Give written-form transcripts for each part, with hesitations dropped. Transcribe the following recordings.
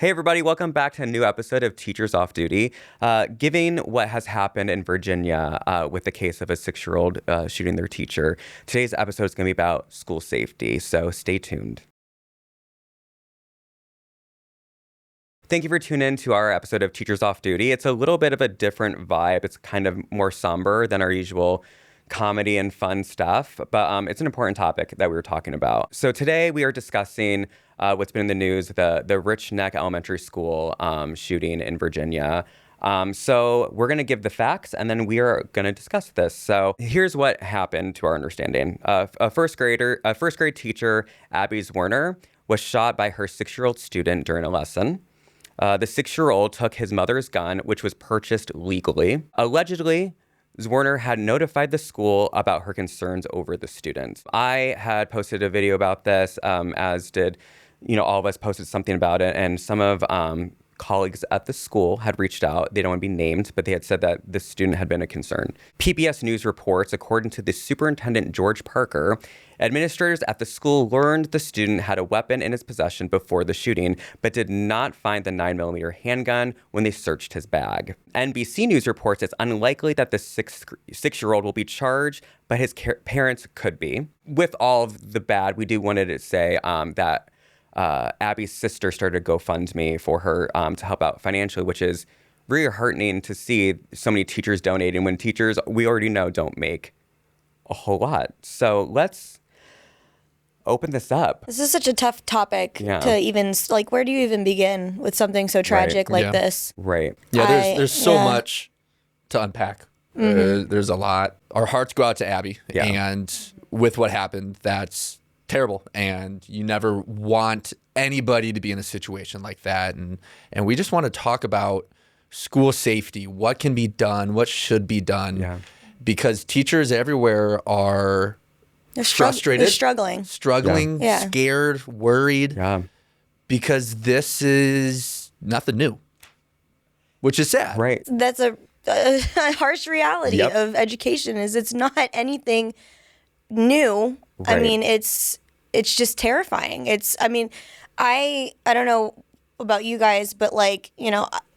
Hey, everybody, welcome back to a new episode of Teachers Off Duty. Given what has happened in Virginia with the case of a 6-year-old shooting their teacher, today's episode is going to be about school safety, so stay tuned. Thank you for tuning in to our episode of Teachers Off Duty. It's a little bit of a different vibe. It's kind of more somber than our usual comedy and fun stuff, but it's an important topic that we were talking about. So today we are discussing what's been in the news, the Rich Neck Elementary School shooting in Virginia. So we're going to give the facts, and then we are going to discuss this. So here's what happened to our understanding. A first grade teacher, Abby Zwerner, was shot by her 6-year-old student during a lesson. The 6-year-old took his mother's gun, which was purchased legally. Allegedly, Zwerner had notified the school about her concerns over the student. I had posted a video about this, as did, all of us posted something about it, and some of colleagues at the school had reached out. They don't want to be named, but they had said that the student had been a concern. PBS News reports, according to the superintendent, George Parker, administrators at the school learned the student had a weapon in his possession before the shooting, but did not find the 9mm handgun when they searched his bag. NBC News reports it's unlikely that the 6-year-old will be charged, but his parents could be. With all of the bad, we do wanted to say that Abby's sister started a GoFundMe for her to help out financially, which is really heartening to see so many teachers donating when teachers, we already know, don't make a whole lot. So let's open this up. This is such a tough topic to even, where do you even begin with something so tragic like this? Right. Yeah, there's so much to unpack. There's a lot. Our hearts go out to Abby. Yeah. And with what happened, that's terrible. And you never want anybody to be in a situation like that. And we just want to talk about school safety, what can be done, what should be done. Yeah. Because teachers everywhere are frustrated. They're struggling. Yeah. Scared, worried. Yeah. Because this is nothing new, which is sad. Right. That's a harsh reality of education is it's not anything new. Right. I mean, it's just terrifying. I don't know about you guys, but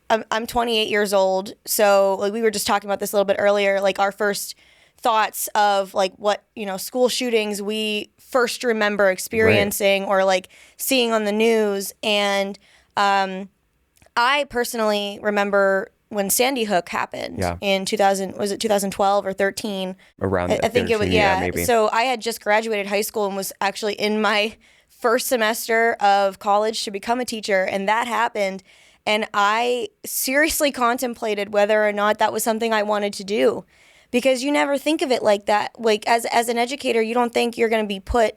I'm 28 years old. So we were just talking about this a little bit earlier, our first thoughts of what, school shootings we first remember experiencing or seeing on the news. And I personally remember when Sandy Hook happened in 2012 or 13? Around I think it was, maybe. So I had just graduated high school and was actually in my first semester of college to become a teacher, and that happened. And I seriously contemplated whether or not that was something I wanted to do, because you never think of it like that. As an educator, you don't think you're going to be put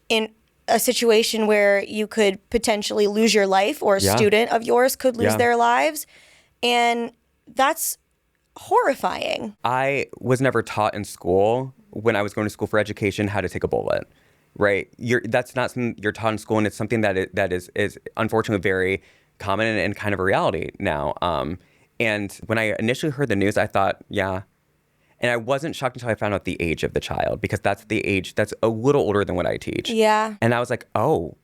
in a situation where you could potentially lose your life, or a student of yours could lose their lives. And that's horrifying. I was never taught in school, when I was going to school for education, how to take a bullet, right? That's not something you're taught in school, and it's something that is unfortunately very common and kind of a reality now. And when I initially heard the news, I thought, yeah. And I wasn't shocked until I found out the age of the child, because that's the age that's a little older than what I teach. Yeah. And I was like, oh,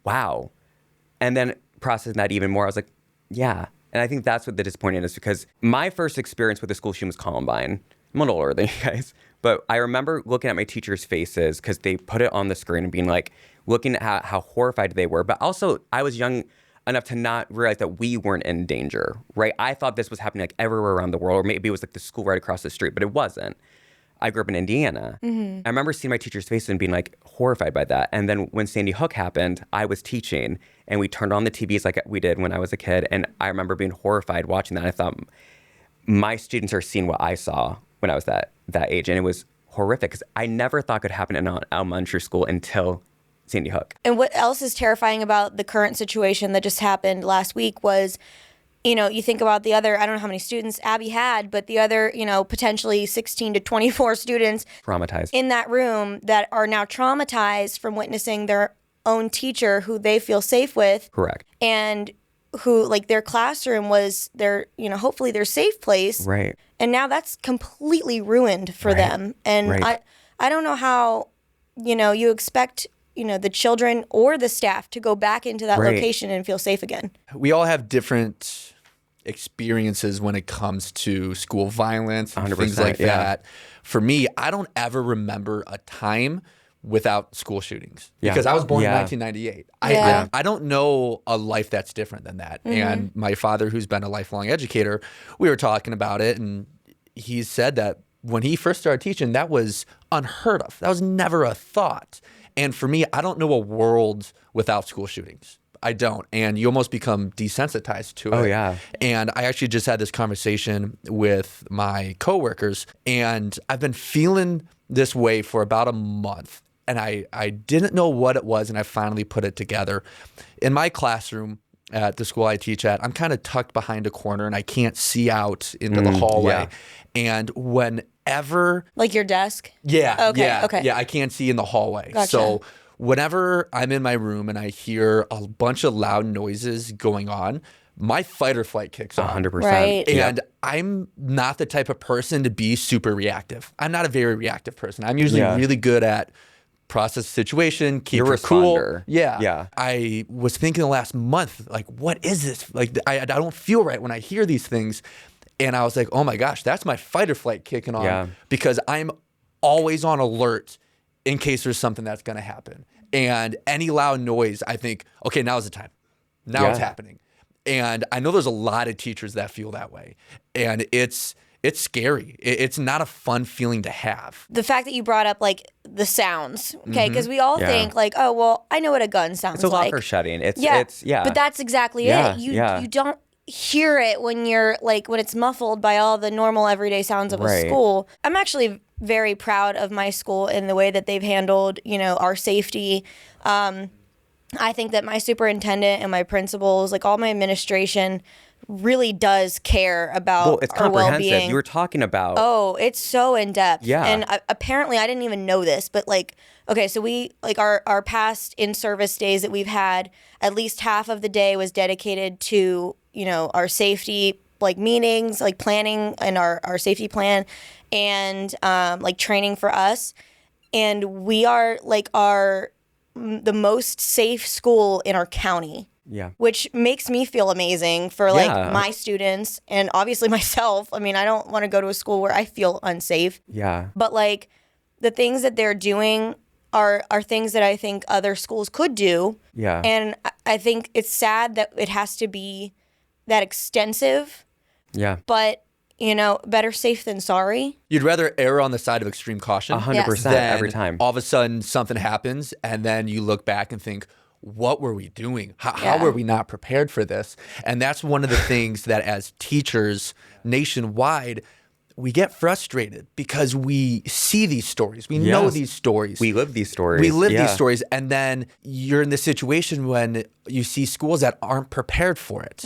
wow. And then processing that even more, I was like, yeah. And I think that's what the disappointing is, because my first experience with the school shooting was Columbine. I'm a little older than you guys, but I remember looking at my teachers' faces because they put it on the screen and being looking at how horrified they were. But also, I was young enough to not realize that we weren't in danger, right? I thought this was happening everywhere around the world, or maybe it was the school right across the street, but it wasn't. I grew up in Indiana. Mm-hmm. I remember seeing my teacher's face and being horrified by that. And then when Sandy Hook happened, I was teaching and we turned on the TVs like we did when I was a kid. And I remember being horrified watching that. I thought, my students are seeing what I saw when I was that age. And it was horrific, because I never thought could happen in an elementary school until Sandy Hook. And what else is terrifying about the current situation that just happened last week was, you think about the other, I don't know how many students Abby had, but the other, potentially 16 to 24 students traumatized in that room that are now traumatized from witnessing their own teacher who they feel safe with. Correct. And who, their classroom was their, hopefully their safe place. Right. And now that's completely ruined for them. And I don't know how, you expect the children or the staff to go back into that Right. location and feel safe again. We all have different experiences when it comes to school violence and things 100%, like yeah. that. For me, I don't ever remember a time without school shootings Yeah. because I was born Yeah. in 1998. Yeah. I don't know a life that's different than that. And my father, who's been a lifelong educator, we were talking about it, and he said that when he first started teaching, that was unheard of. That was never a thought. And for me, I don't know a world without school shootings. I don't. And you almost become desensitized to it. Oh, yeah. And I actually just had this conversation with my coworkers, and I've been feeling this way for about a month. And I didn't know what it was, and I finally put it together. In my classroom at the school I teach at, I'm kind of tucked behind a corner, and I can't see out into the hallway. yeah. And whenever Like your desk? yeah. Okay, Yeah. okay. Yeah. I can't see in the hallway. Gotcha. So whenever I'm in my room and I hear a bunch of loud noises going on, my fight or flight kicks on. 100%. Right. And I'm not the type of person to be super reactive. I'm not a very reactive person. I'm usually Yeah. really good at process the situation, keep You're a it cool. responder. Yeah. Yeah. I was thinking the last month, like, what is this? Like, I don't feel right when I hear these things. And I was like, oh my gosh, that's my fight or flight kicking on Yeah. because I'm always on alert in case there's something that's going to happen. And any loud noise, I think, okay, now's the time. Now it's Yeah. happening. And I know there's a lot of teachers that feel that way. And it's scary. It's not a fun feeling to have. The fact that you brought up like the sounds, okay? Because we all Yeah. think like, oh, well, I know what a gun sounds It's a like. locker shutting. It's Yeah, yeah. but that's exactly Yeah, it. yeah. You don't hear it when you're like when it's muffled by all the normal everyday sounds of a Right. school. I'm actually very proud of my school in the way that they've handled, our safety. I think that my superintendent and my principals, like all my administration, really does care about well, it's our comprehensive. well-being. You were talking about Oh, it's so in depth. Yeah. And apparently, I didn't even know this, but like, okay, so we like our past in service days that we've had, at least half of the day was dedicated to our safety like meetings, like planning and our safety plan, and like training for us. And we are like the most safe school in our county, yeah. which makes me feel amazing for like Yeah. my students and obviously myself. I mean, I don't want to go to a school where I feel unsafe, Yeah. but like the things that they're doing are things that I think other schools could do. Yeah. And I think it's sad that it has to be that extensive, Yeah. but better safe than sorry. You'd rather err on the side of extreme caution 100% than every time. all of a sudden something happens and then you look back and think, what were we doing? How Yeah. were we not prepared for this? And that's one of the things that as teachers nationwide, we get frustrated because we see these stories. We know Yes. these stories. We live these stories. We live Yeah. these stories, and then you're in this situation when you see schools that aren't prepared for it.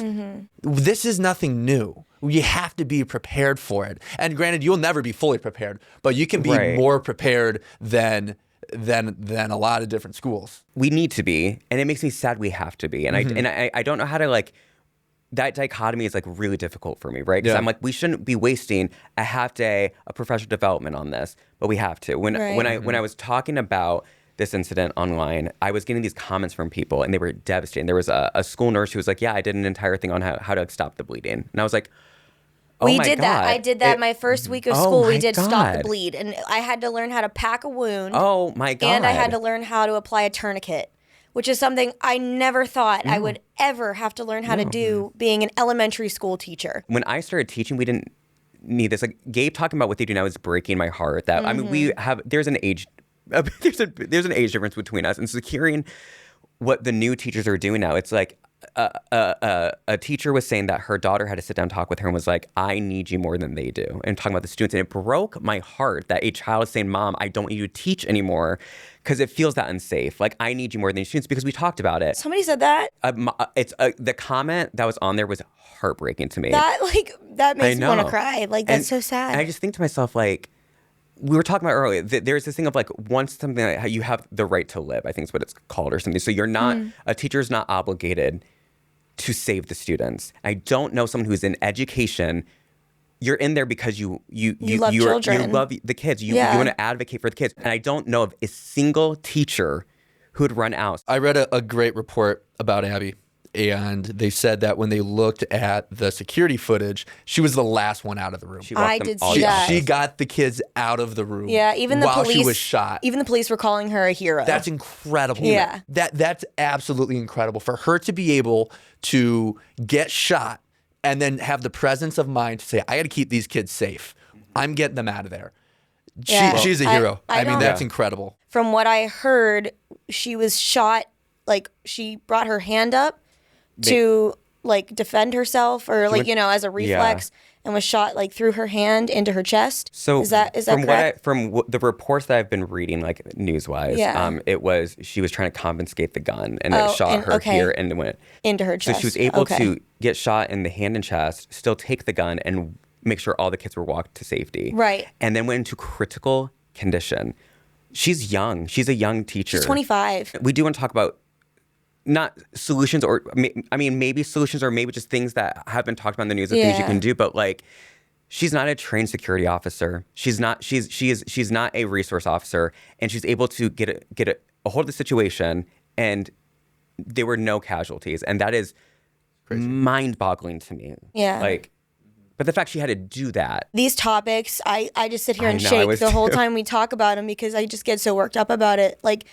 This is nothing new. You have to be prepared for it. And granted, you'll never be fully prepared, but you can be Right. more prepared than a lot of different schools. We need to be, and it makes me sad we have to be. And I don't know how to like. That dichotomy is like really difficult for me, right? Because Yeah. I'm like, we shouldn't be wasting a half day of professional development on this, but we have to. When I was talking about this incident online, I was getting these comments from people, and they were devastating. There was a school nurse who was like, "Yeah, I did an entire thing on how to stop the bleeding," and I was like, "Oh We my did that. God. I did that It- my first week of Oh school. We my did stop the God. bleed, and I had to learn how to pack a wound. Oh my God! And I had to learn how to apply a tourniquet, which is something I never thought I would ever have to learn how to do being an elementary school teacher. When I started teaching, we didn't need this. Like Gabe talking about what they do now is breaking my heart. That I mean, we have there's an age there's an age difference between us, and so hearing what the new teachers are doing now, it's like a teacher was saying that her daughter had to sit down and talk with her and was like, I need you more than they do. And talking about the students. And it broke my heart that a child is saying, Mom, I don't need you to teach anymore because it feels that unsafe. Like, I need you more than your students because we talked about it. Somebody said that. It's the comment that was on there was heartbreaking to me. That makes me want to know. cry. Like, that's so sad. And I just think to myself, like, we were talking about earlier, there's this thing of like, once something like how you have the right to live, I think is what it's called or something. So you're not, a teacher's not obligated to save the students. I don't know someone who's in education. You're in there because you love children. You love the kids. You Yeah. want to advocate for the kids. And I don't know of a single teacher who'd run out. I read a great report about Abby, and they said that when they looked at the security footage, she was the last one out of the room. She walked I them did all see down. that. She got the kids out of the room. Yeah, even the while police she was shot. Even the police were calling her a hero. That's incredible. Yeah. That's absolutely incredible for her to be able to get shot and then have the presence of mind to say, I got to keep these kids safe. I'm getting them out of there. Yeah. She's a hero. I I mean, don't- that's incredible. From what I heard, she was shot, like she brought her hand up to like defend herself or like, as a reflex, and was shot like through her hand into her chest. So is that from correct? The reports that I've been reading, like news-wise, Yeah. it was she was trying to confiscate the gun, and it Oh, shot and- her okay. here and it went Into her So chest. she was able Okay. to get shot in the hand and chest, still take the gun, and make sure all the kids were walked to safety. Right. And then went into critical condition. She's young. She's a young teacher. She's 25. We do want to talk about not solutions, or maybe solutions, or maybe just things that have been talked about in the news of things you Yeah. can do. But like, she's not a trained security officer. She's not. She's not a resource officer, and she's able to get a hold of the situation, and there were no casualties, and that is mind-boggling to me. Yeah. Like, but the fact she had to do that. These topics, I just sit here I and know, I shake was the whole too. time we talk about them because I just get so worked up about it. Like,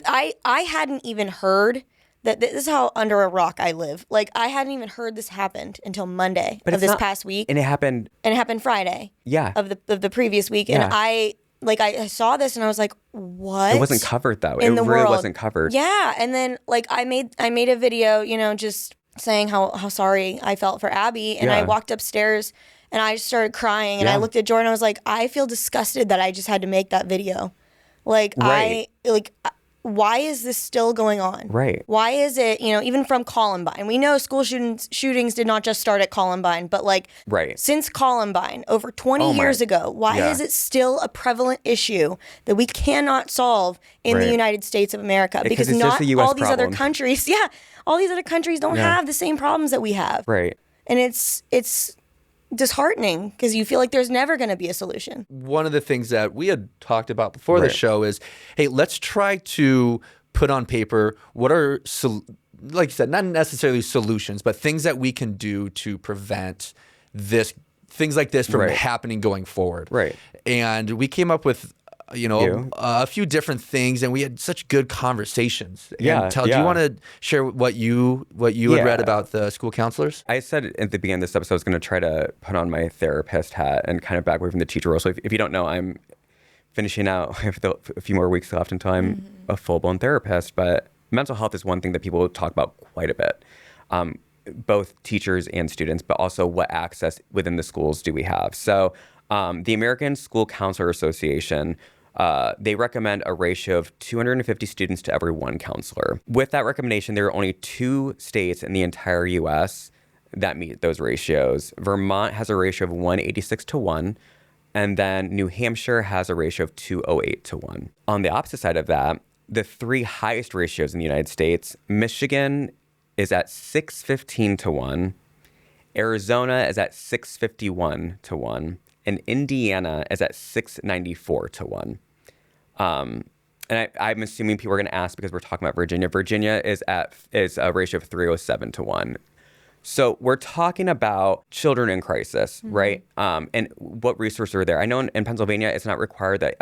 I hadn't even heard that this is how under a rock I live. Like, I hadn't even heard this happened until Monday of it's this not- past week, And it happened. and it happened Friday. Yeah. Of the previous week, Yeah. and I saw this and I was like, what? It wasn't covered though. in It the really world? wasn't covered. Yeah, and then like I made a video, just saying how sorry I felt for Abby, and I Yeah. walked upstairs and I just started crying, and I Yeah. looked at Jordan. I was like, I feel disgusted that I just had to make that video. Like Right. why is this still going on? Right. Why is it, even from Columbine? We know school shootings did not just start at Columbine, but like Right. since Columbine, over 20 Oh my- years ago, why Yeah. is it still a prevalent issue that we cannot solve in the Right. United States of America? Because Because it's just not a US all these other problem. countries, all these other countries don't Yeah. have the same problems that we have. Right. And it's disheartening because you feel like there's never going to be a solution. One of the things that we had talked about before the Right. show is, hey, let's try to put on paper what are, like you said, not necessarily solutions, but things that we can do to prevent things like this from Right. happening going forward. Right. And we came up with, You? a few different things, and we had such good conversations. Yeah, And do you yeah. want to share what you had Yeah. read about the school counselors? I said at the beginning of this episode I was going to try to put on my therapist hat and kind of back away from the teacher role. So if you don't know, I'm finishing out. I have a few more weeks left until I'm a full-blown therapist. But mental health is one thing that people talk about quite a bit, both teachers and students, but also what access within the schools do we have. So the American School Counselor Association, they recommend a ratio of 250 students to every one counselor. With that recommendation, there are only 2 states in the entire U.S. that meet those ratios. Vermont has a ratio of 186 to 1, and then New Hampshire has a ratio of 208 to 1. On the opposite side of that, the 3 highest ratios in the United States, Michigan is at 615 to 1, Arizona is at 651 to 1, and Indiana is at 694 to 1. And I'm assuming people are going to ask because we're talking about Virginia. Virginia is a ratio of 307 to 1. So we're talking about children in crisis, right? And what resources are there? I know in Pennsylvania, it's not required that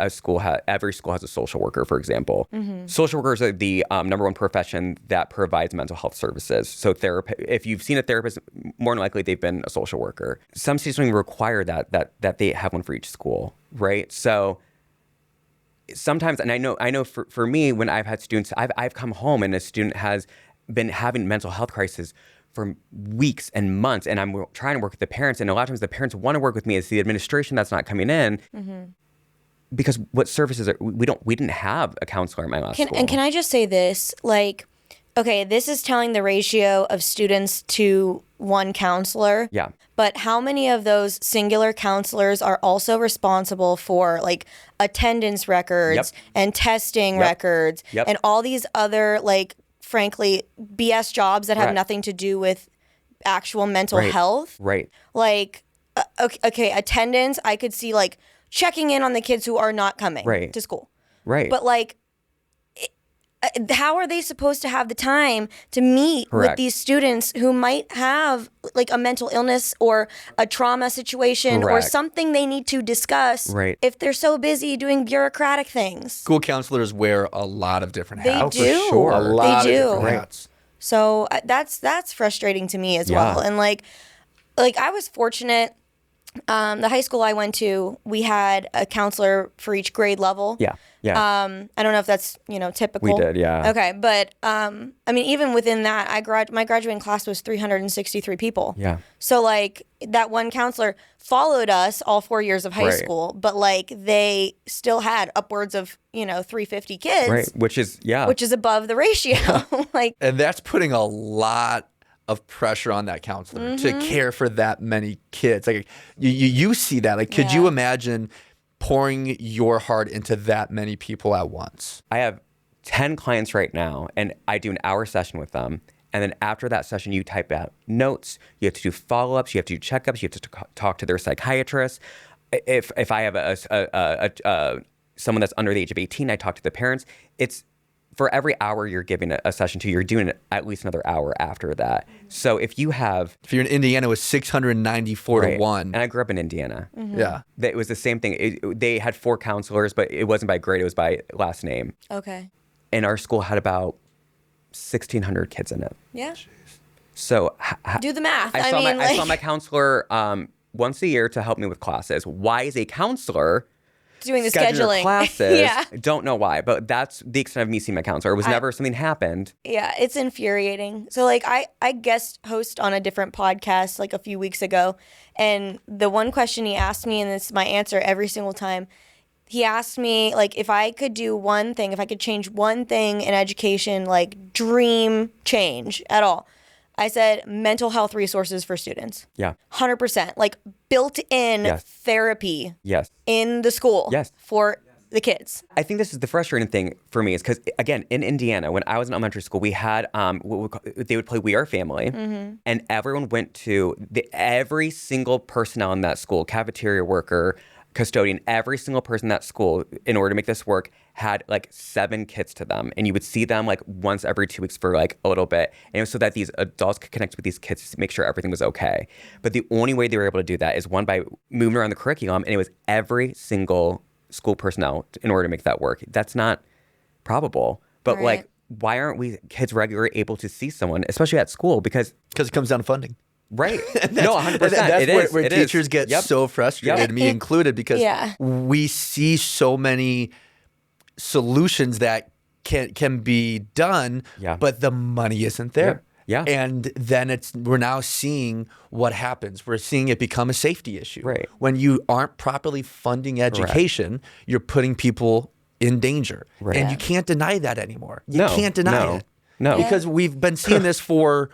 every school has a social worker, for example. Social workers are the number one profession that provides mental health services. So if you've seen a therapist, more than likely they've been a social worker. Some states don't even require that they have one for each school, right? So sometimes, and I know for me, when I've had students, I've come home and a student has been having mental health crisis for weeks and months, and I'm trying to work with the parents, and a lot of times the parents want to work with me. It's the administration that's not coming in because what services we didn't have a counselor at my last school. And can I just say this? Like, okay, this is telling the ratio of students to one counselor. Yeah. But how many of those singular counselors are also responsible for like attendance records Yep. and testing Yep. records Yep. and all these other like frankly BS jobs that have Right. nothing to do with actual mental Right. health? Right. Like okay, attendance, I could see like checking in on the kids who are not coming Right. to school. Right. But like how are they supposed to have the time to meet with Correct. these students who might have like a mental illness or a trauma situation or Correct. something they need to discuss Right. if they're so busy doing bureaucratic things? School counselors wear a lot of different They hats. do. for sure. A lot They of do. different Right. hats. So that's frustrating to me as Yeah. well. And like I was fortunate. The high school I went to, we had a counselor for each grade level. Yeah. Yeah. I don't know if that's typical. We did, yeah. Okay, but I mean, even within that, my graduating class was 363 people. Yeah. So like that one counselor followed us all 4 years of high Right. school, but like they still had upwards of 350 kids, Right. Which is, yeah. which is above the ratio. Like And that's putting a lot of pressure on that counselor to care for that many kids. Like you see that. Like, could you Yeah. imagine pouring your heart into that many people at once? I have 10 clients right now, and I do an hour session with them. And then after that session, you type out notes. You have to do follow-ups. You have to do checkups. You have to talk to their psychiatrist. If I have someone that's under the age of 18, I talk to the parents. It's for every hour you're giving a session to, you're doing at least another hour after that. So if you have If you're in Indiana, it was 694 right, to 1. and I grew up in Indiana. Yeah. It was the same thing. They had 4 counselors, but it wasn't by grade. It was by last name. okay, And our school had about 1,600 kids in it. yeah, So do the math. I saw mean, I saw my counselor once a year to help me with classes. Why is a counselor doing the scheduling scheduling classes? yeah. I don't know why, but that's the extent of me seeing my counselor. It was never something happened. Yeah, it's infuriating. So like I guest host on a different podcast like a few weeks ago, and the one question he asked me, and it's my answer every single time, he asked me like if I could do one thing, if I could change one thing in education, like dream change at all. I said mental health resources for students. Yeah. 100%. Like built in Yes. therapy Yes. in the school Yes. for the kids. I think this is the frustrating thing for me is because, again, in Indiana, when I was in elementary school, we had, they would play We Are Family, and everyone went to, every single personnel in that school, cafeteria worker, custodian, every single person in that school, in order to make this work, had like 7 kids to them. And you would see them like once every 2 weeks for like a little bit. And it was so that these adults could connect with these kids to make sure everything was okay. But the only way they were able to do that is one, by moving around the curriculum, and it was every single school personnel in order to make that work. That's not probable. But Right. like, why aren't we kids regularly able to see someone, especially at school? Because Because it comes down to funding. right, no, 100%. That's It is. where It teachers is. get Yep. so frustrated, Yep. me included, because Yeah. we see so many solutions that can be done, Yeah. but the money isn't there. Yeah. And then we're now seeing what happens. We're seeing it become a safety issue. Right. When you aren't properly funding education, you're putting people in danger. Right. And Yeah. you can't deny that anymore. You No, can't deny no, it. no. Because we've been seeing this for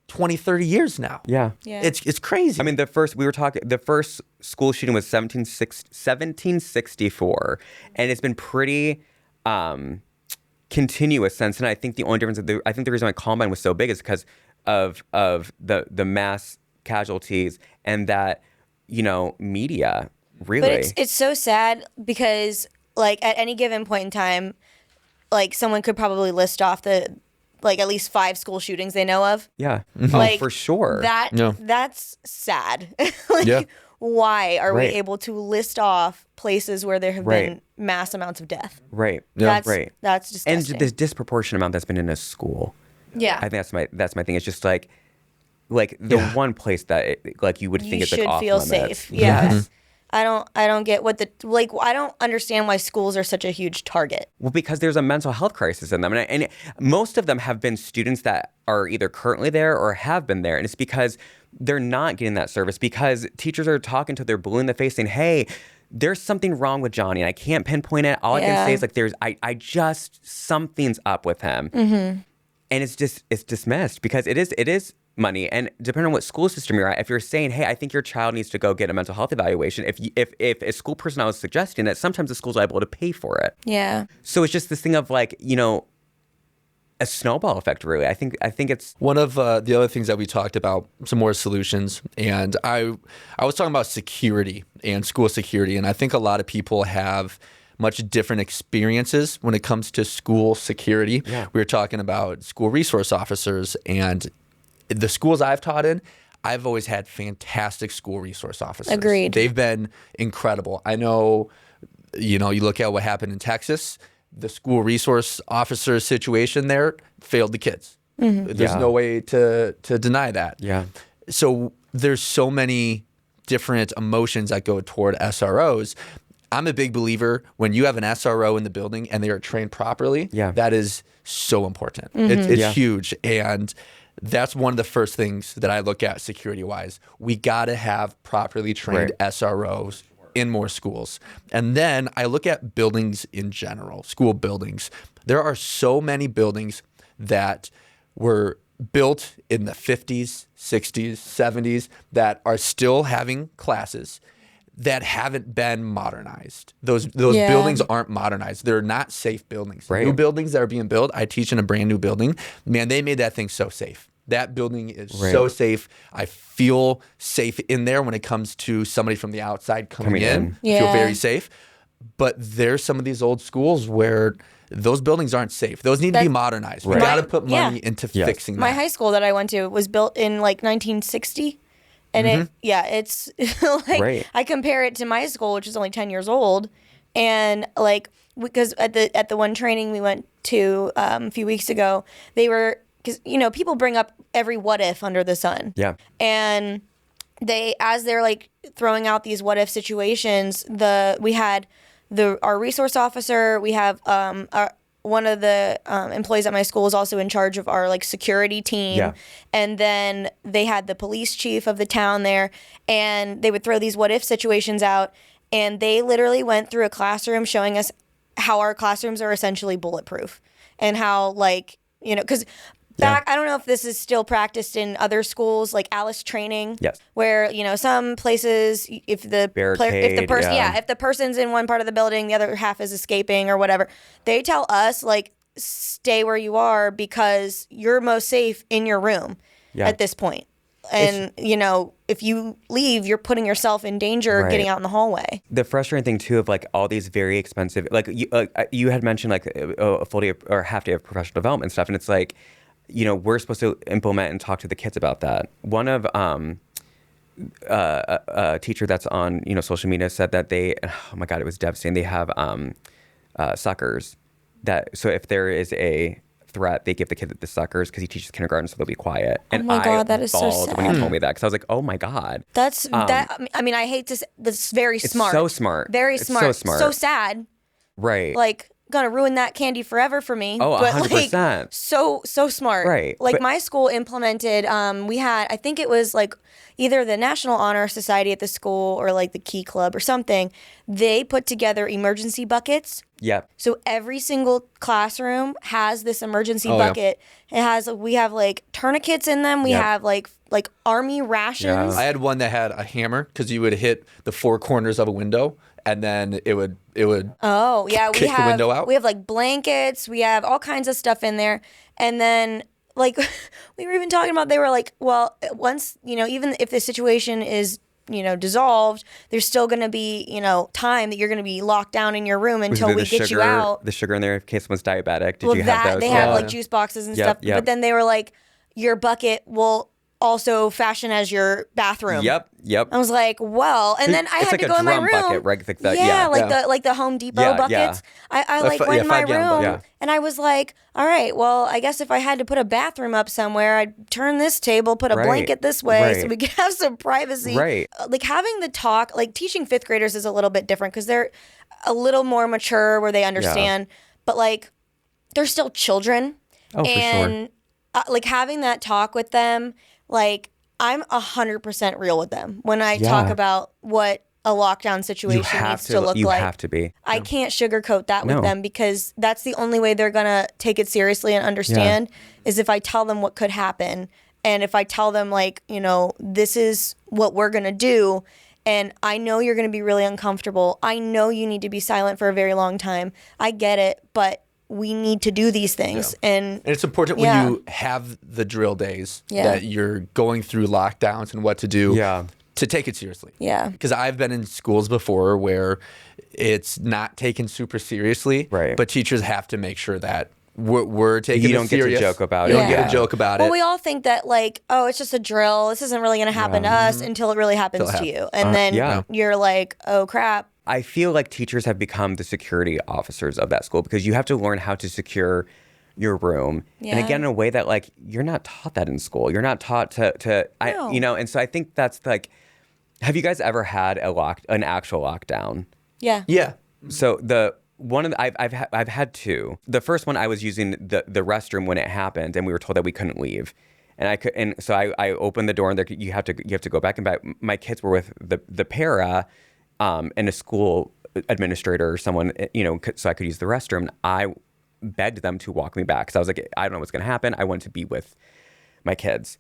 20, 30 years now. Yeah. Yeah. It's crazy. I mean, the first school shooting was 1764, and it's been pretty continuous since. And I think the only difference, I think the reason why Columbine was so big is because of the mass casualties and that media really. But it's so sad because like at any given point in time, like someone could probably list off the like at least 5 school shootings they know of. yeah, Like oh, for sure. Yeah. That's sad. Like Yeah. why are Right. we able to list off places where there have Right. been mass amounts of death? right. Yeah. Right. That's And disgusting. this disproportionate amount that's been in a school. yeah. I think that's my thing. It's just like the one place that like you would think You it's like should off feel limits. safe. Yes. I don't get what I don't understand why schools are such a huge target. Well, because there's a mental health crisis in them. And most of them have been students that are either currently there or have been there. And it's because they're not getting that service because teachers are talking to their blue in the face saying, hey, there's something wrong with Johnny. And I can't pinpoint it. All I can say is like, I just, something's up with him. And it's dismissed because it is money. And depending on what school system you're at, if you're saying, hey, I think your child needs to go get a mental health evaluation, if a school personnel is suggesting that, sometimes the school's able to pay for it. Yeah. So it's just this thing of like, a snowball effect, really. I think it's One of the other things that we talked about, some more solutions, and I was talking about security and school security, and I think a lot of people have much different experiences when it comes to school security. Yeah. We were talking about school resource officers, and the schools I've taught in, I've always had fantastic school resource officers. Agreed. They've been incredible. I know, you look at what happened in Texas, the school resource officer situation there failed the kids. There's Yeah. no way to deny that. Yeah. So there's so many different emotions that go toward SROs. I'm a big believer when you have an SRO in the building and they are trained properly, Yeah. that is so important. It's Yeah. huge. And that's one of the first things that I look at security-wise. We got to have properly trained Right. SROs in more schools. And then I look at buildings in general, school buildings. There are so many buildings that were built in the 50s, 60s, 70s that are still having classes that haven't been modernized. Those Yeah. buildings aren't modernized. They're not safe buildings. Right. New buildings that are being built, I teach in a brand new building. Man, they made that thing so safe. That building is so Right. safe. I feel safe in there when it comes to somebody from the outside coming Coming in. in. I feel Yeah. very safe. But there's some of these old schools where those buildings aren't safe. Those need to be That- modernized. We Right. got to put money Yeah. into Yes. fixing that. My high school that I went to was built in like 1960. And it's like Right. I compare it to my school, which is only 10 years old. And like, because at the one training we went to a few weeks ago, they were, because, people bring up every what if under the sun. Yeah. And as they're like throwing out these what if situations, we had our resource officer, we have one of the employees at my school is also in charge of our like security team. Yeah. And then they had the police chief of the town there, and they would throw these what if situations out, and they literally went through a classroom showing us how our classrooms are essentially bulletproof, and how because back, I don't know if this is still practiced in other schools, like Alice training. Yes. Where, some places, if the Barricade, yeah. if the person's in one part of the building, the other half is escaping or whatever, they tell us like, stay where you are because you're most safe in your room Yeah. at this point. And, if you leave, you're putting yourself in danger Right. getting out in the hallway. The frustrating thing too of like all these very expensive, like you had mentioned like a full day or half day of professional development stuff, and it's like, we're supposed to implement and talk to the kids about that. One of a teacher that's on social media said that oh my God, it was devastating. They have suckers so if there is a threat, they give the kid the suckers because he teaches kindergarten, so they'll be quiet. And my God, that is so bawled when sad. he told me that, because I was like, oh my God. That's that. I mean, I hate to say, that's very smart. so smart. Very It's smart. so smart. So sad. Right. Like, gonna ruin that candy forever for me. Oh, but 100%. like, so smart. Right, Like but- my school implemented. We had, I think it was like either the National Honor Society at the school or like the Key Club or something. They put together emergency buckets. Yep. So every single classroom has this emergency Oh, yeah. bucket. We have like tourniquets in them. We Yep. have like army rations. I had one that had a hammer because you would hit the four corners of a window and then it would Oh, yeah, kick the window out? We have like blankets, we have all kinds of stuff in there. And then like we were even talking about, they were like, well, once, even if the situation is, dissolved, there's still going to be, time that you're going to be locked down in your room until we get you out. The sugar in there in case someone's diabetic. Did Well, you have those? they have Yeah. like juice boxes and Yep, stuff. yep. But then they were like, your bucket will also fashion as your bathroom. Yep. I was like, well, and then I It's had like to a go in my drum room. bucket, right? Like that, yeah, yeah. like the Home Depot Yeah, buckets. I like went in my 5-gallon room bucket. Yeah. and I was like, all right, well, I guess if I had to put a bathroom up somewhere, I'd turn this table, put a Right, blanket this way so right. we could have some privacy. Right. Like having the talk, like teaching fifth graders is a little bit different because they're a little more mature where they understand, but like they're still children. Oh, for sure. and like having that talk with them, like I'm 100% real with them when I talk Yeah. about what a lockdown You situation have needs to look you like. have to be. I can't sugarcoat that with No. them because that's the only way they're gonna take it seriously and understand is if I tell them what could happen, and if I tell them like, this is what we're gonna do, and I know you're gonna be really uncomfortable. I know you need to be silent for a very long time. I get it, but we need to do these things. And And it's important Yeah. when you have the drill days Yeah. that you're going through lockdowns and what to do. Yeah. to take it seriously. Yeah. Because I've been in schools before where it's not taken super seriously, Right. but teachers have to make sure that we're taking You it don't get to serious. joke about You it. don't get Yeah. to joke about Well, it. we all think that like, oh, it's just a drill. This isn't really going to happen to us until it really happens Until it to you. And then yeah. you're like, oh, crap. I feel like teachers have become the security officers of that school because you have to learn how to secure your room. Yeah. And again, in a way that like you're not taught that in school. You're not taught No. you know, and so I think that's like, have you guys ever had an actual lockdown? Yeah. Yeah. So I've had two. The first one I was using the restroom when it happened, and we were told that we couldn't leave, and so I opened the door, and you have to go back and back. My kids were with the para, and a school administrator or someone, you know, so I could use the restroom. I begged them to walk me back because I was like, I don't know what's going to happen. I want to be with my kids.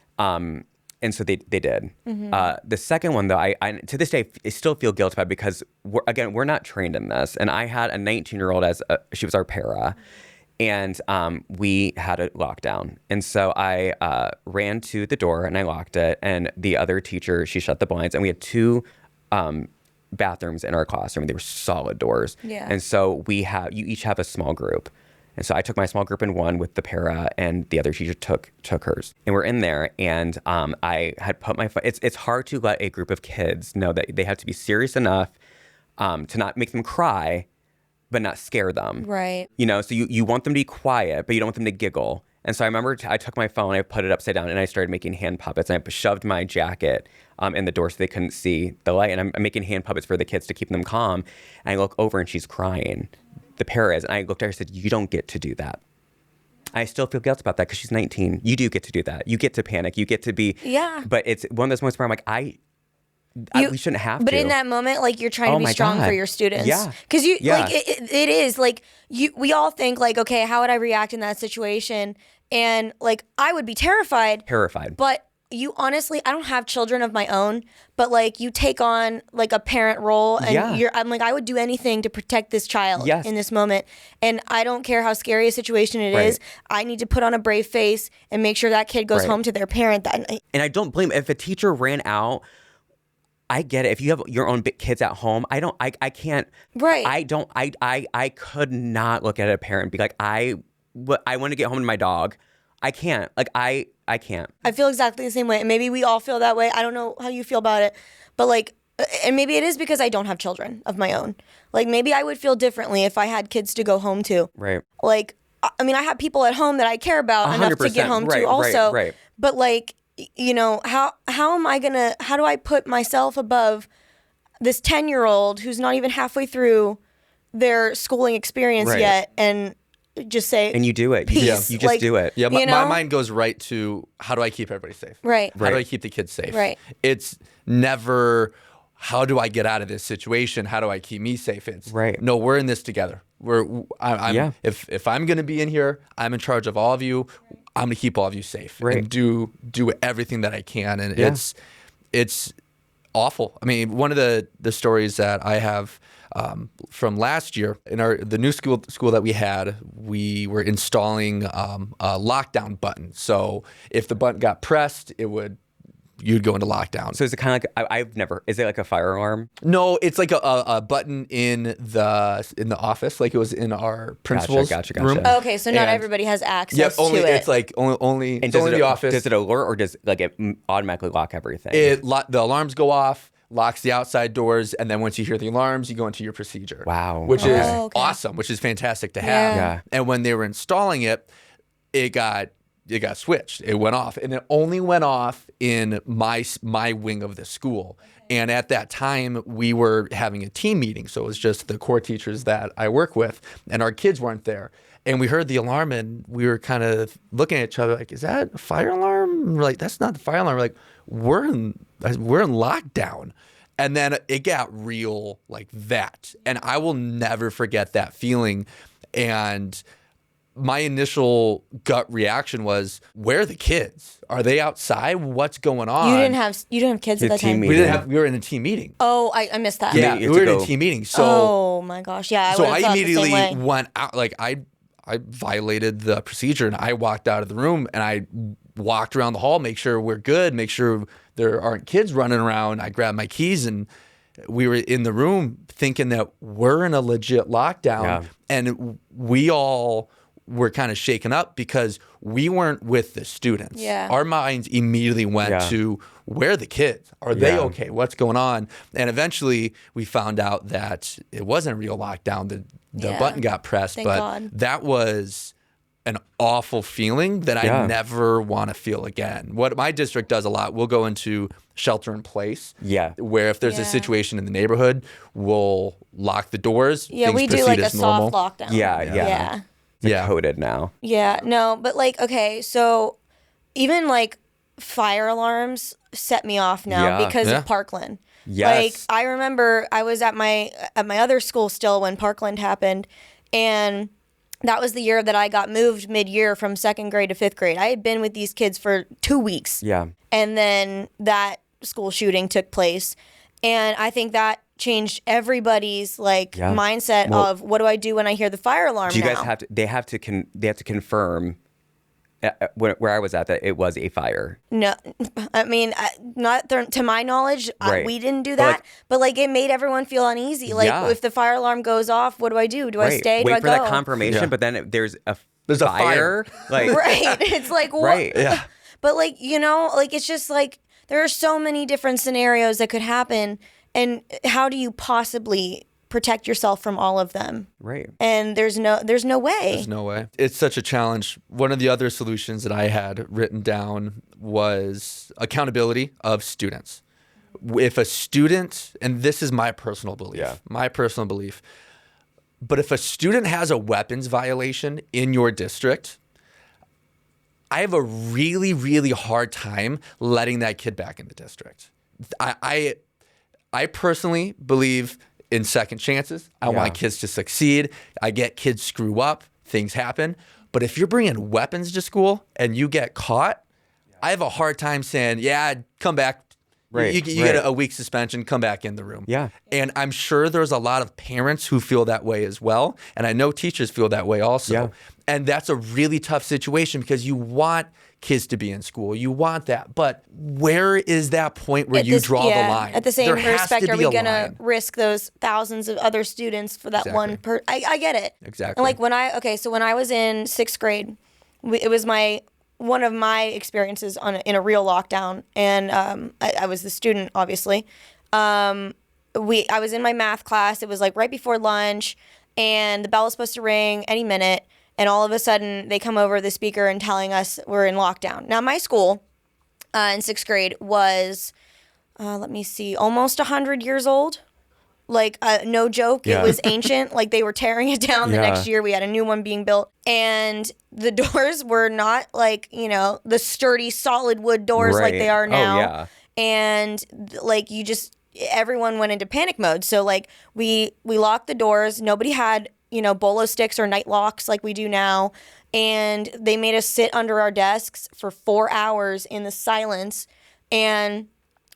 And so they did. The second one, though, I to this day I still feel guilt about because we're not trained in this. And I had a 19-year-old she was our para, and we had a lockdown. And so I ran to the door and I locked it. And the other teacher, she shut the blinds, and we had two bathrooms in our classroom. They were solid doors. Yeah. And so you each have a small group. And so I took my small group in one with the para, and the other teacher took hers. And we're in there, and I had put my it's hard to let a group of kids know that they have to be serious enough to not make them cry, but not scare them. Right. You know, so you want them to be quiet, but you don't want them to giggle. And so I remember I took my phone, I put it upside down, and I started making hand puppets. And I shoved my jacket in the door so they couldn't see the light. And I'm making hand puppets for the kids to keep them calm. And I look over, and she's crying. The para is. And I looked at her and said, you don't get to do that. I still feel guilt about that because she's 19. You do get to do that. You get to panic. You get to be. Yeah. But it's one of those moments where I'm like, we shouldn't have But to. in that moment, like, you're trying to be my strong God. for your students. Yeah. Because Yeah. like, it is like, we all think like, okay, how would I react in that situation? And like, I would be terrified. Terrified. But you honestly, I don't have children of my own, but like, you take on like a parent role, and Yeah. I'm like, I would do anything to protect this child Yes. in this moment. And I don't care how scary a situation it Right. is. I need to put on a brave face and make sure that kid goes Right. home to their parent that night. And I don't blame if a teacher ran out. I get it. If you have your own kids at home, I can't. Right. I could not look at a parent and be like, I want to get home to my dog. I can't. Like, I can't. I feel exactly the same way. And maybe we all feel that way. I don't know how you feel about it, but like, and maybe it is because I don't have children of my own. Like, maybe I would feel differently if I had kids to go home to. Right. Like, I mean, I have people at home that I care about enough to get 100%. home Right, to also. right. But like, you know, how do I put myself above this 10-year-old who's not even halfway through their schooling experience Right. yet, and just say, And you do it. Peace. You just Like, do it. Yeah, You my know? mind goes right to how do I keep everybody safe? right. How do I keep the kids safe? Right. It's never how do I get out of this situation? How do I keep me safe? It's Right. no, we're in this together. I'm Yeah. if I'm gonna be in here, I'm in charge of all of you. I'm gonna keep all of you safe Right. and do everything that I can. And Yeah. it's awful. I mean, one of the stories that I have from last year in the new school that we had, we were installing a lockdown button. So if the button got pressed, you'd go into lockdown. So is it kind of like I've never? Is it like a fire alarm? No, it's like a button in the office, like it was in our principal's Gotcha. room. Okay, so not And- everybody has access Yep, only to it. it's like only And it's only the office. Does it alert or does like it automatically lock everything? The alarms go off, locks the outside doors, and then once you hear the alarms, you go into your procedure. Wow. Which Okay. is Oh, okay. awesome, which is fantastic to have. Yeah. And when they were installing it, it got switched. It went off, and it only went off in my wing of the school. And at that time, we were having a team meeting, so it was just the core teachers that I work with, and our kids weren't there. And we heard the alarm, and we were kind of looking at each other like, "Is that a fire alarm?" And we're like, "That's not the fire alarm." We're like, we're in lockdown. And then it got real like that. And I will never forget that feeling. And my initial gut reaction was, where are the kids? Are they outside? What's going on? You didn't have kids The at that team time. meeting. We were in a team meeting. Oh, I missed that. Yeah, you we have were to in a go- team meeting. So Oh my gosh, yeah. so would've I thought the same immediately way. went out, like I violated the procedure, and I walked out of the room, and I walked around the hall, make sure we're good, make sure there aren't kids running around, I grabbed my keys and we were in the room thinking that we're in a legit lockdown. Yeah. And we all were kind of shaken up because we weren't with the students. Yeah. Our minds immediately went to, where are the kids? Are they okay? What's going on? And eventually we found out that it wasn't a real lockdown. The button got pressed, Thank but God. that was an awful feeling that I never want to feel again. What my district does a lot, we'll go into shelter in place. Yeah. Where if there's a situation in the neighborhood, we'll lock the doors. Yeah, things we do proceed like a as normal. soft lockdown. Yeah. It's coded now. Yeah, no, but like, okay, so even like fire alarms set me off now because of Parkland. Yes. Like I remember I was at my other school still when Parkland happened, and that was the year that I got moved mid-year from 2nd grade to 5th grade. I had been with these kids for 2 weeks. Yeah. And then that school shooting took place, and I think that changed everybody's mindset of what do I do when I hear the fire alarm. Do you guys have to? They have to confirm. Where I was at, that it was a fire. No, I mean, not to my knowledge, we didn't do But that. But like, it made everyone feel uneasy. Like, if the fire alarm goes off, what do I do? Do I stay? Do Wait I for go? that confirmation, but then there's a fire. Like, right? It's like what? Right. Yeah. But like, like it's just like there are so many different scenarios that could happen, and how do you possibly protect yourself from all of them? Right. And there's no way. There's no way. It's such a challenge. One of the other solutions that I had written down was accountability of students. If a student, and this is my personal belief, but if a student has a weapons violation in your district, I have a really, really hard time letting that kid back in the district. I personally believe in second chances. I want kids to succeed. I get kids screw up. Things happen. But if you're bringing weapons to school and you get caught, I have a hard time saying, come back. Right. You get a week suspension, come back in the room. Yeah. And I'm sure there's a lot of parents who feel that way as well. And I know teachers feel that way also. Yeah. And that's a really tough situation because you want kids to be in school. You want that. But where is that point where you draw the line? At the same There has respect, to are be we a going to line. risk those thousands of other students for that one person? I get it. Exactly. And like when I was in 6th grade, it was one of my experiences in a real lockdown, and I was the student, obviously. I was in my math class. It was like right before lunch, and the bell was supposed to ring any minute. And all of a sudden, they come over the speaker and telling us we're in lockdown. Now, my school in 6th grade was, almost 100 years old. Like, no joke. Yeah. It was ancient. Like, they were tearing it down the next year. We had a new one being built. And the doors were not like, the sturdy, solid wood doors like they are now. Oh, yeah. And, like, everyone went into panic mode. So, like, we locked the doors. Nobody had bolo sticks or night locks like we do now. And they made us sit under our desks for 4 hours in the silence. And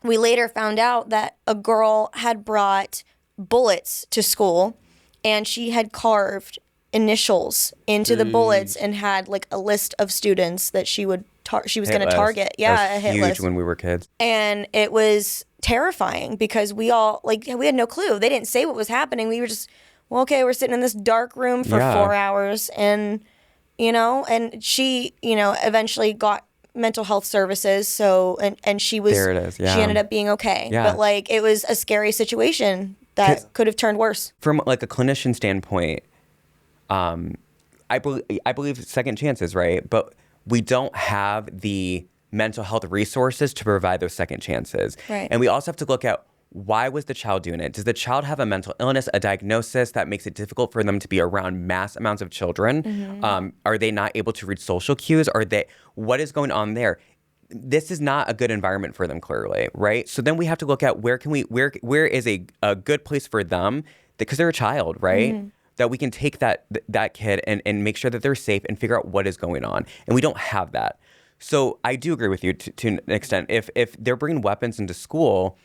we later found out that a girl had brought bullets to school, and she had carved initials into the bullets and had like a list of students that she was going to target. Yeah, a hit huge list. when we were kids. And it was terrifying because we all we had no clue. They didn't say what was happening. We were just, we're sitting in this dark room for 4 hours, and and she eventually got mental health services. So and she was There it is, yeah. she ended up being okay. Yeah. But like it was a scary situation that could have turned worse. From like a clinician standpoint, I believe second chances, right? But we don't have the mental health resources to provide those second chances. Right. And we also have to look at, why was the child doing it? Does the child have a mental illness, a diagnosis that makes it difficult for them to be around mass amounts of children? Mm-hmm. Are they not able to read social cues? What is going on there? This is not a good environment for them, clearly, right? So then we have to look at where is a good place for them, because they're a child, right? Mm-hmm. That we can take that kid and make sure that they're safe and figure out what is going on. And we don't have that. So I do agree with you to an extent. If they're bringing weapons into school,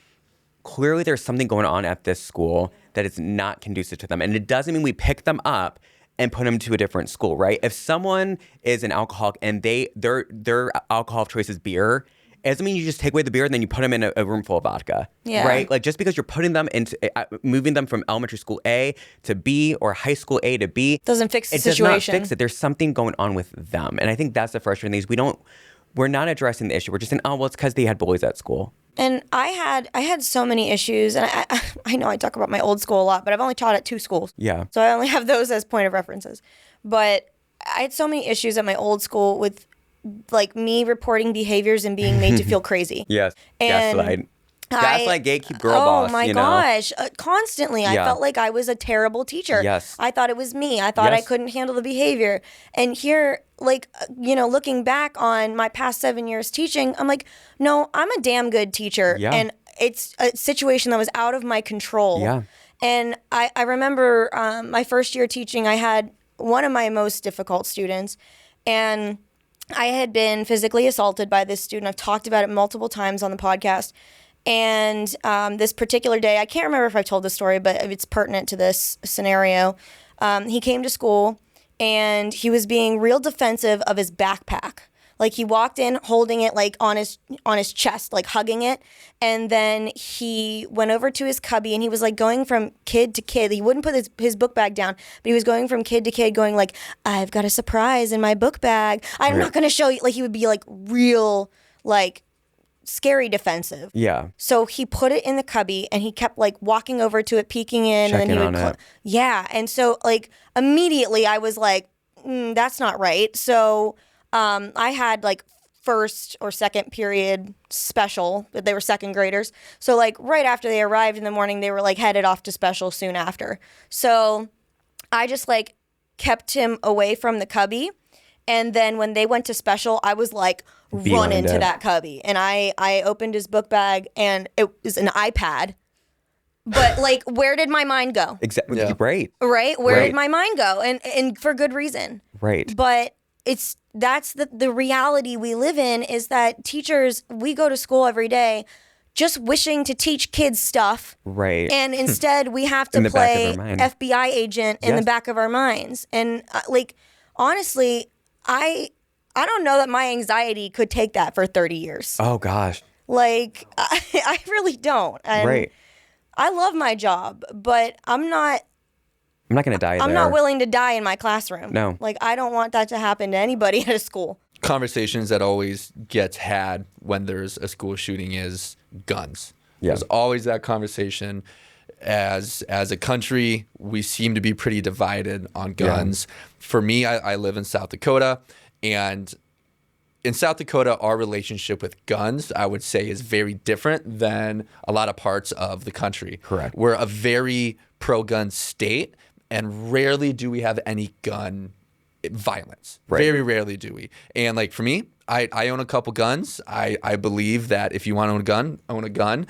clearly there's something going on at this school that is not conducive to them. And it doesn't mean we pick them up and put them to a different school, right? If someone is an alcoholic and their alcohol of choice is beer, it doesn't mean you just take away the beer and then you put them in a room full of vodka. Yeah. Right? Like, just because you're putting them into, moving them from elementary school A to B or high school A to B. Doesn't fix the It does situation. not fix it. There's something going on with them. And I think that's the frustrating thing is we're not addressing the issue. We're just saying, oh, well, it's because they had bullies at school. And I had so many issues, and I know I talk about my old school a lot, but I've only taught at 2 schools. Yeah. So I only have those as point of references. But I had so many issues at my old school with like me reporting behaviors and being made to feel crazy. Yes. And Gaslight, gatekeep, girl boss. Oh my gosh. Constantly. I Yeah. felt like I was a terrible teacher. Yes. I thought it was me. I thought I Yes. couldn't handle the behavior. And here, like, looking back on my past 7 years teaching, I'm like, no, I'm a damn good teacher. Yeah. And it's a situation that was out of my control. Yeah. And I remember my first year teaching, I had one of my most difficult students. And I had been physically assaulted by this student. I've talked about it multiple times on the podcast. And this particular day, I can't remember if I've told this story, but it's pertinent to this scenario. He came to school and he was being real defensive of his backpack. Like, he walked in holding it like on his chest, like hugging it. And then he went over to his cubby and he was like going from kid to kid. He wouldn't put his book bag down, but he was going from kid to kid going like, I've got a surprise in my book bag. I'm not going to show you. Like, he would be like real, like, scary defensive. Yeah. So he put it in the cubby and he kept like walking over to it, peeking in, and then he Checking would on it. yeah. And so like immediately I was like, that's not right. So I had like first or second period special, but they were second graders. So like right after they arrived in the morning, they were like headed off to special soon after. So I just like kept him away from the cubby. And then when they went to special, I was like running to that cubby. And I opened his book bag and it was an iPad. But like, where did my mind go? Exactly. Yeah. Right. Right? Where Right. did my mind go? And for good reason. Right. But that's the reality we live in, is that teachers, we go to school every day just wishing to teach kids stuff. Right. And instead we have to In the back play of our mind. FBI agent in the Yes. back of our minds. And like, honestly, I don't know that my anxiety could take that for 30 years. Oh gosh. Like, I really don't. And Right. I love my job, but I'm not I'm not gonna die there. willing to die in my classroom. No. Like, I don't want that to happen to anybody at a school. Conversations that always gets had when there's a school shooting is guns. Yeah. There's always that conversation. As a country, we seem to be pretty divided on guns. For me, I live in South Dakota, and in South Dakota, our relationship with guns, I would say, is very different than a lot of parts of the country. Correct. We're a very pro-gun state, and rarely do we have any gun violence. Right. Very rarely do we. And like for me, I own a couple guns. I believe that if you want to own a gun.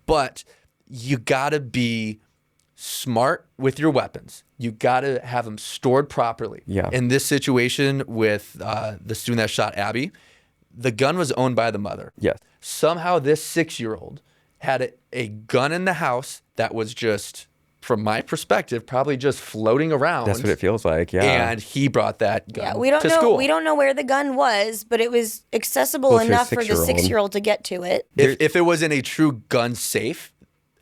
But you gotta be smart with your weapons. You gotta have them stored properly. Yeah. In this situation with the student that shot Abby, the gun was owned by the mother. Yes. Somehow this 6-year-old had a gun in the house that was just, from my perspective, probably just floating around. That's what it feels like. Yeah. And he brought that gun Yeah, we don't to know. school. We don't know where the gun was, but it was accessible Well, to a enough for the 6-year-old. 6-year-old to get to it. If it was in a true gun safe,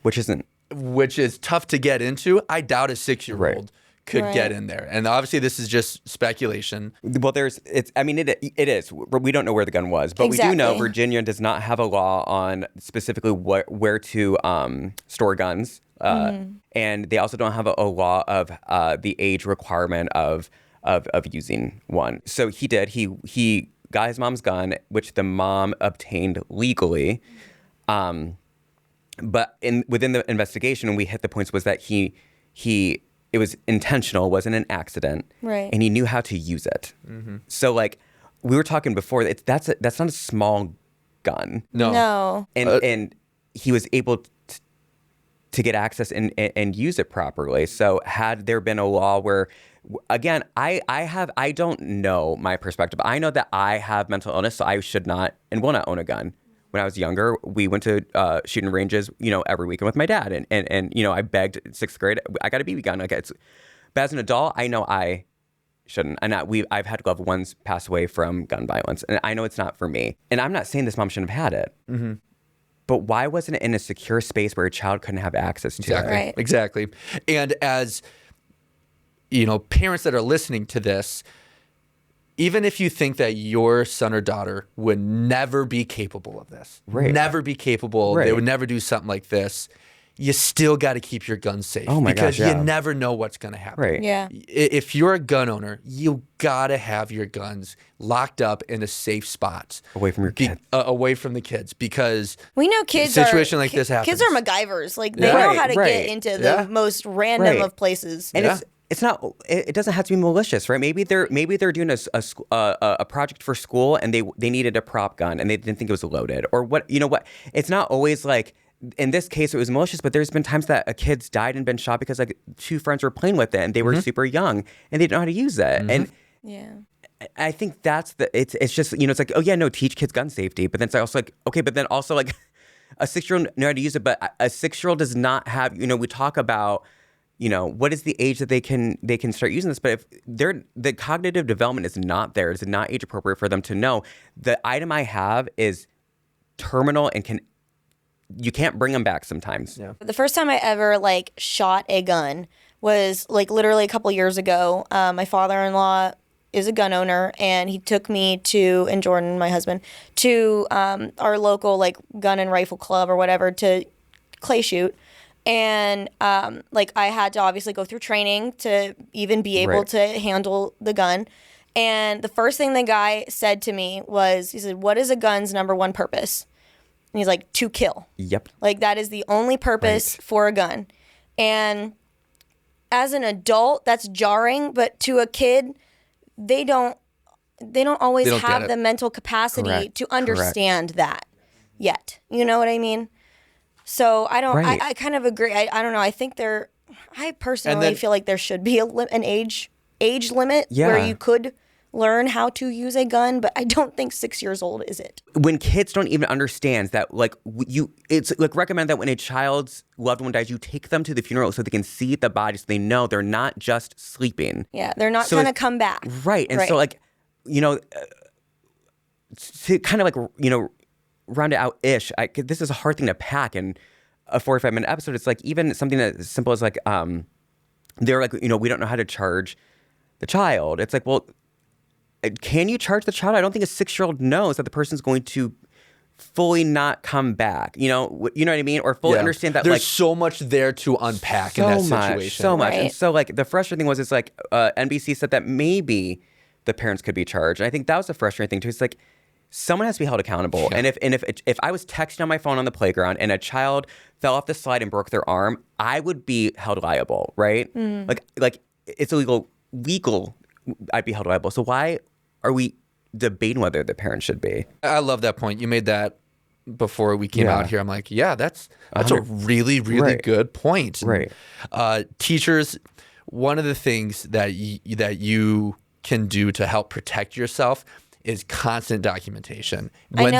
Which isn't. which is tough to get into, I doubt a 6-year-old Right. could Right. get in there. And obviously, this is just speculation. Well, it is. We don't know where the gun was, but we do know Exactly. Virginia does not have a law on specifically where to store guns. And they also don't have a law of the age requirement of using one. So he did. He got his mom's gun, which the mom obtained legally. But within the investigation, we hit the points was that it was intentional, wasn't an accident, Right. and he knew how to use it. So like we were talking before, that's not a small gun, No. and he was able to get access and use it properly. So had there been a law where, again, I don't know my perspective. I know that I have mental illness, so I should not and will not own a gun. When I was younger, we went to shooting ranges, every weekend with my dad, and I begged 6th grade, I got a BB gun. But as an adult, I know I shouldn't. And I've had loved ones pass away from gun violence, and I know it's not for me. And I'm not saying this mom shouldn't have had it, but why wasn't it in a secure space where a child couldn't have access to Exactly. it? Right. Exactly. And as parents that are listening to this, even if you think that your son or daughter would never be capable of this, never be capable, they would never do something like this, you still got to keep your guns safe. Oh my because gosh, yeah. you never know what's going to happen. Right. Yeah. If you're a gun owner, you got to have your guns locked up in a safe spot. Away from your kids. Away from the kids, because We know kids situation like this happens. Kids are MacGyvers. Like they Yeah. know Right, how to right. get into the most random Right. of places. And Yeah. it's not. It doesn't have to be malicious, right? Maybe they're doing a project for school and they needed a prop gun and they didn't think it was loaded, or what. You know what? It's not always like. In this case, it was malicious, but there's been times that a kid's died and been shot because like two friends were playing with it and they were super young and they didn't know how to use it. And Yeah. I think that's it's just, it's like, oh yeah, no, teach kids gun safety. But then it's also like, okay, but then also like a 6-year-old know how to use it, but a 6-year-old does not have, we talk about, what is the age that they can start using this? But if the cognitive development is not there, it's not age appropriate for them to know the item I have is terminal and you can't bring them back sometimes. Yeah. The first time I ever like shot a gun was like literally a couple years ago. My father-in-law is a gun owner, and he took me and Jordan, my husband, to our local like gun and rifle club or whatever to clay shoot. And like I had to obviously go through training to even be able Right. to handle the gun. And the first thing the guy said to me was, he said, "What is a gun's number one purpose?" And he's like, "To kill." Yep. Like that is the only purpose Right. for a gun. And as an adult, that's jarring, but to a kid, they don't always They don't get have it. the mental capacity Correct. to understand that yet. You know what I mean? So I don't. Right. I kind of agree. I don't know. I think I personally then- feel like there should be an age limit where Yeah. you could learn how to use a gun, but I don't think 6 years old is it. When kids don't even understand that, like it's like recommend that when a child's loved one dies, you take them to the funeral so they can see the body, so they know they're not just sleeping. Yeah, they're not So going to it's- come back. Right. And so like, to kind of like, round it out ish, this is a hard thing to pack in a 45-minute episode. It's like even something as simple as like, they're like, we don't know how to charge the child. It's like, well, can you charge the child? I don't think a 6-year-old knows that the person's going to fully not come back. You know what I mean? Or fully understand that there's like so much there to unpack in that situation. so much. Right. And so like the frustrating thing was, it's like NBC said that maybe the parents could be charged. And I think that was the frustrating thing too. It's like someone has to be held accountable. Yeah. And if I was texting on my phone on the playground and a child fell off the slide and broke their arm, I would be held liable, right? Like it's legal, I'd be held liable. So why are we debating whether the parents should be? I love that point. You made that before we came Yeah. out here. I'm like, yeah, that's a really, really Right. good point. Right. Teachers, one of the things that you can do to help protect yourself is constant documentation. I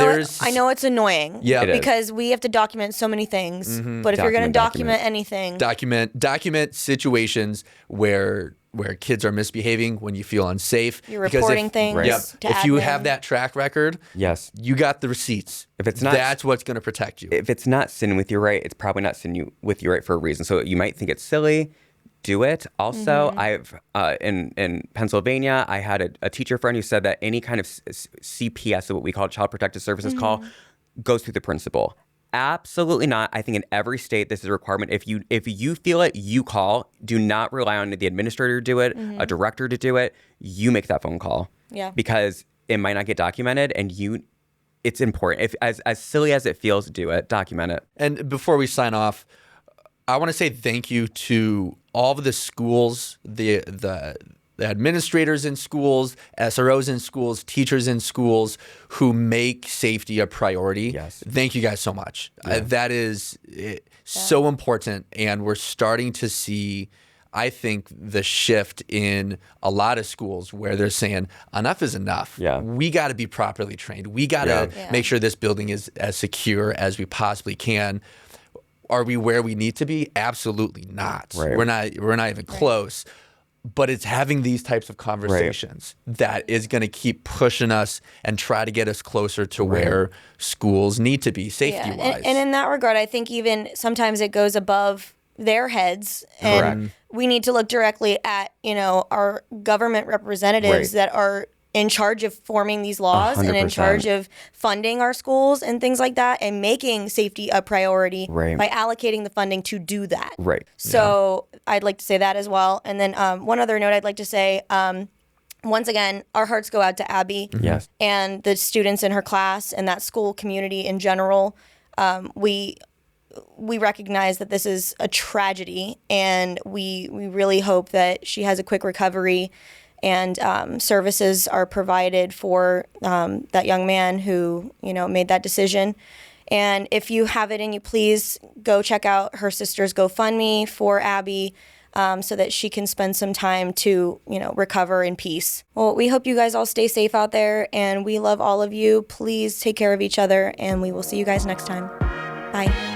know it's annoying. Yeah. It is. Because we have to document so many things. But if you're going to Document. document anything, document situations where kids are misbehaving, when you feel unsafe. You're Because reporting if, things Yep, to if you admin. have that track record, Yes. you got the receipts. If it's not- that's what's going to protect you. If it's not sitting with you right, it's probably not sitting with you right for a reason. So you might think it's silly. Do it. Also, I've in Pennsylvania, I had a teacher friend who said that any kind of CPS, what we call Child Protective Services call, goes through the principal. Absolutely not. I think in every state this is a requirement. If you feel it, you call. Do not rely on the administrator to do it, a director to do it. You make that phone call. Yeah. Because it might not get documented, and it's important. If as silly as it feels, do it. Document it. And before we sign off, I want to say thank you to all of the schools, the administrators in schools, SROs in schools, teachers in schools who make safety a priority. Yes. Thank you guys so much. That is so important. And we're starting to see, I think, the shift in a lot of schools where they're saying enough is enough. Yeah. We got to be properly trained. We got to Yeah. make sure this building is as secure as we possibly can. Are we where we need to be? Absolutely not. Right. We're not even close. But it's having these types of conversations that is going to keep pushing us and try to get us closer to where schools need to be safety-wise. And in that regard, I think even sometimes it goes above their heads, and we need to look directly at, our government representatives that are in charge of forming these laws 100%. and in charge of funding our schools and things like that, and making safety a priority by allocating the funding to do that. So I'd like to say that as well. And then one other note I'd like to say, once again, our hearts go out to Abby and the students in her class and that school community in general. We recognize that this is a tragedy, and we really hope that she has a quick recovery, and services are provided for that young man who, made that decision. And if you have it in you, please go check out her sister's GoFundMe for Abby, so that she can spend some time to, recover in peace. Well, we hope you guys all stay safe out there, and we love all of you. Please take care of each other, and we will see you guys next time. Bye.